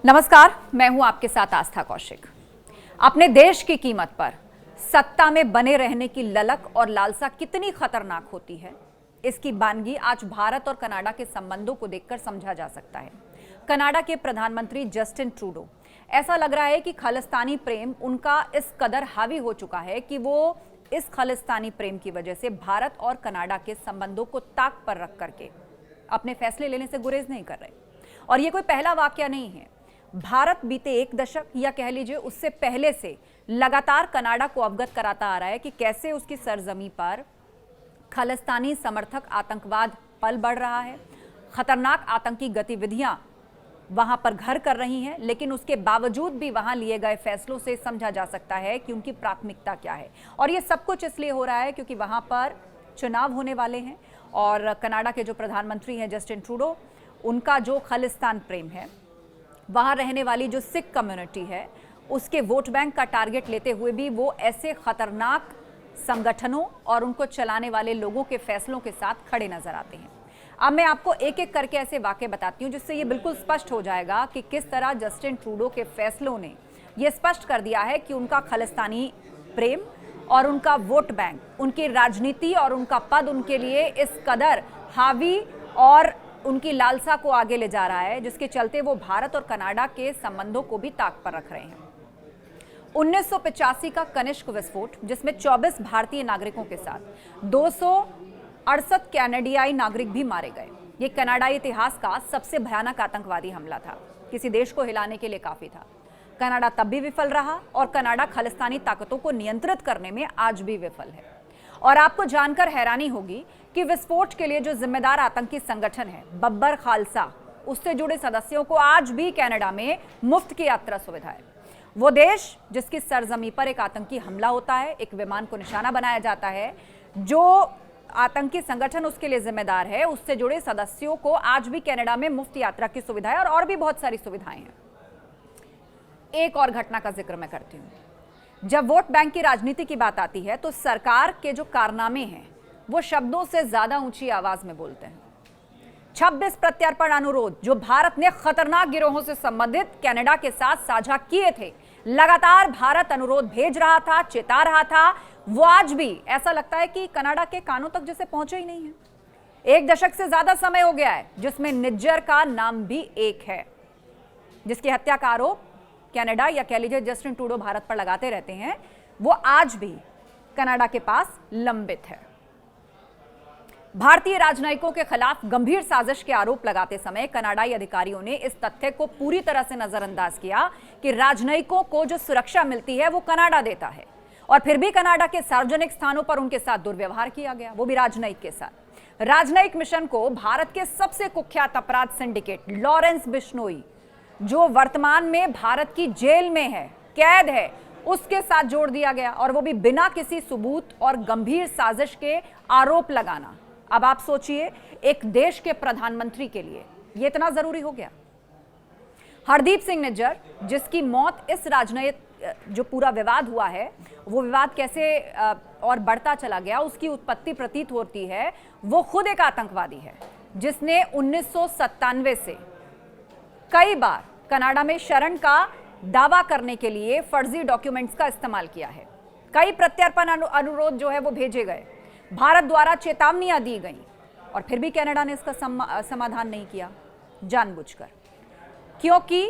नमस्कार, मैं हूं आपके साथ आस्था कौशिक। अपने देश की कीमत पर सत्ता में बने रहने की ललक और लालसा कितनी खतरनाक होती है, इसकी बानगी आज भारत और कनाडा के संबंधों को देखकर समझा जा सकता है। कनाडा के प्रधानमंत्री जस्टिन ट्रूडो, ऐसा लग रहा है कि खालिस्तानी प्रेम उनका इस कदर हावी हो चुका है कि वो इस खालिस्तानी प्रेम की वजह से भारत और कनाडा के संबंधों को ताक पर रख करके अपने फैसले लेने से गुरेज नहीं कर रहे। और ये कोई पहला वाकया नहीं है। भारत बीते एक दशक या कह लीजिए उससे पहले से लगातार कनाडा को अवगत कराता आ रहा है कि कैसे उसकी सरजमी पर खालिस्तानी समर्थक आतंकवाद पल बढ़ रहा है, खतरनाक आतंकी गतिविधियां वहां पर घर कर रही हैं, लेकिन उसके बावजूद भी वहां लिए गए फैसलों से समझा जा सकता है कि उनकी प्राथमिकता क्या है। और ये सब कुछ इसलिए हो रहा है क्योंकि वहां पर चुनाव होने वाले हैं और कनाडा के जो प्रधानमंत्री हैं जस्टिन ट्रूडो, उनका जो खालिस्तान प्रेम है, वहां रहने वाली जो सिख कम्युनिटी है, उसके वोट बैंक का टारगेट लेते हुए भी वो ऐसे खतरनाक संगठनों और उनको चलाने वाले लोगों के फैसलों के साथ खड़े नजर आते हैं। अब मैं आपको एक एक करके ऐसे वाकये बताती हूं जिससे ये बिल्कुल स्पष्ट हो जाएगा कि किस तरह जस्टिन ट्रूडो के फैसलों ने यह स्पष्ट कर दिया है कि उनका खालिस्तानी प्रेम और उनका वोट बैंक, उनकी राजनीति और उनका पद उनके लिए इस कदर हावी और उनकी लालसा को आगे ले जा रहा है, जिसके चलते वो भारत और कनाडा के संबंधों को भी ताक पर रख रहे हैं। 1985 का कनिष्क विस्फोट, जिसमें 24 भारतीय नागरिकों के साथ 268 कैनेडियाई नागरिक भी मारे गए, ये कनाडाई इतिहास का सबसे भयानक आतंकवादी हमला था। किसी देश को हिलाने के लिए काफी था। कनाडा तब भी विफल रहा और कनाडा खालिस्तानी ताकतों को नियंत्रित करने में आज भी विफल है। और आपको जानकर हैरानी होगी कि विस्फोट के लिए जो जिम्मेदार आतंकी संगठन है बब्बर खालसा, उससे जुड़े सदस्यों को आज भी कनाडा में मुफ्त की यात्रा सुविधा है। वो देश जिसकी सरजमी पर एक आतंकी हमला होता है, एक विमान को निशाना बनाया जाता है, जो आतंकी संगठन उसके लिए जिम्मेदार है, उससे जुड़े सदस्यों को आज भी कनाडा में मुफ्त यात्रा की सुविधा है और भी बहुत सारी सुविधाएं हैं। एक और घटना का जिक्र मैं करती हूं। जब वोट बैंक की राजनीति की बात आती है तो सरकार के जो कारनामे हैं वो शब्दों से ज्यादा ऊंची आवाज में बोलते हैं। 26 प्रत्यर्पण अनुरोध जो भारत ने खतरनाक गिरोहों से संबंधित कनाडा के साथ साझा किए थे, लगातार भारत अनुरोध भेज रहा था, चेता रहा था, वो आज भी ऐसा लगता है कि कनाडा के कानों तक जैसे पहुंचे ही नहीं है। एक दशक से ज्यादा समय हो गया है जिसमें निज्जर का नाम भी एक है, जिसकी हत्या का आरोप कनाडा या कह लीजिए जस्टिन ट्रूडो भारत पर लगाते रहते हैं, वो आज भी कनाडा के पास लंबित है। भारतीय राजनयिकों के खिलाफ गंभीर साजिश के आरोप लगाते समय कनाडाई अधिकारियों ने इस तथ्य को पूरी तरह से नजरअंदाज किया कि राजनयिकों को जो सुरक्षा मिलती है वो कनाडा देता है, और फिर भी कनाडा के सार्वजनिक स्थानों पर उनके साथ दुर्व्यवहार किया गया, वो भी राजनयिक के साथ। राजनयिक मिशन को भारत के सबसे कुख्यात अपराध सिंडिकेट लॉरेंस बिश्नोई, जो वर्तमान में भारत की जेल में है, कैद है, उसके साथ जोड़ दिया गया, और वो भी बिना किसी सबूत और गंभीर साजिश के आरोप लगाना। अब आप सोचिए, एक देश के प्रधानमंत्री के लिए यह इतना जरूरी हो गया। हरदीप सिंह निज्जर, जिसकी मौत इस राजनयिक जो पूरा विवाद हुआ है, वो विवाद कैसे और बढ़ता चला गया, उसकी उत्पत्ति प्रतीत होती है वो खुद एक आतंकवादी है, जिसने 1997 से कई बार कनाडा में शरण का दावा करने के लिए फर्जी डॉक्यूमेंट्स का इस्तेमाल किया है। कई प्रत्यर्पण अनुरोध जो है वो भेजे गए, भारत द्वारा चेतावनियां दी गई, और फिर भी कनाडा ने इसका समाधान नहीं किया, जानबूझकर, क्योंकि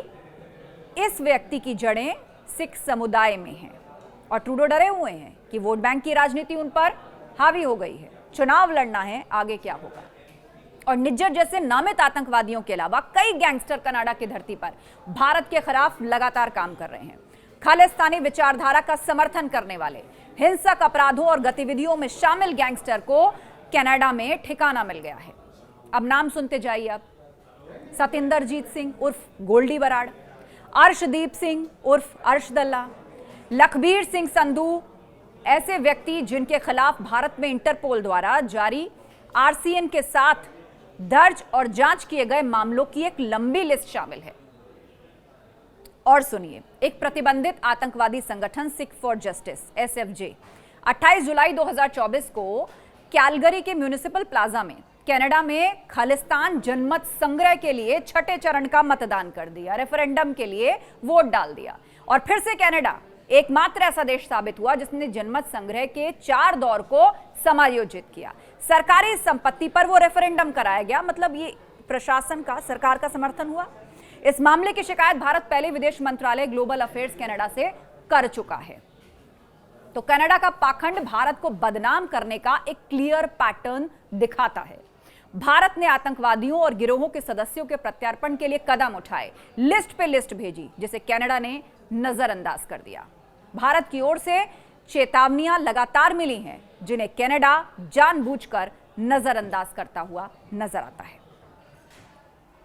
इस व्यक्ति की जड़ें सिख समुदाय में हैं और ट्रूडो डरे हुए हैं कि वोट बैंक की राजनीति उन पर हावी हो गई है, चुनाव लड़ना है, आगे क्या होगा। और निज्जर जैसे नामित आतंकवादियों के अलावा कई गैंगस्टर कनाडा की धरती पर भारत के खिलाफ लगातार काम कर रहे हैं। खालिस्तानी विचारधारा का समर्थन करने वाले हिंसक अपराधों और गतिविधियों में शामिल गैंगस्टर को कनाडा में ठिकाना मिल गया है। अब नाम सुनते जाइए। अब सतिंदरजीत सिंह उर्फ गोल्डी बराड़, अर्शदीप सिंह उर्फ अर्शदल्ला, लखबीर सिंह संधू, ऐसे व्यक्ति जिनके खिलाफ भारत में इंटरपोल द्वारा जारी आरसीएन के साथ दर्ज और जांच किए गए मामलों की एक लंबी लिस्ट शामिल है। और सुनिए, एक प्रतिबंधित आतंकवादी संगठन सिख फॉर जस्टिस एसएफजे 28 जुलाई 2024 को कैलगरी के म्युनिसिपल प्लाजा में कनाडा में खालिस्तान जनमत संग्रह के लिए छठे चरण का मतदान कर दिया, रेफरेंडम के लिए वोट डाल दिया और फिर से कनाडा एकमात्र ऐसा देश साबित हुआ जिसने जनमत संग्रह के 4 दौर को समायोजित किया। सरकारी संपत्ति पर वो रेफरेंडम कराया गया, मतलब ये प्रशासन का, सरकार का समर्थन हुआ। इस मामले की शिकायत भारत पहले विदेश मंत्रालय ग्लोबल अफेयर्स कनाडा से कर चुका है। तो कनाडा का पाखंड भारत को बदनाम करने का एक क्लियर पैटर्न दिखाता है। भारत ने आतंकवादियों और गिरोहों के सदस्यों के प्रत्यार्पण के लिए कदम उठाए, लिस्ट पे लिस्ट भेजी, जिसे कनाडा ने नजरअंदाज कर दिया। भारत की ओर से चेतावनियां लगातार मिली हैं, जिन्हें कनाडा जानबूझकर नजरअंदाज करता हुआ नजर आता है।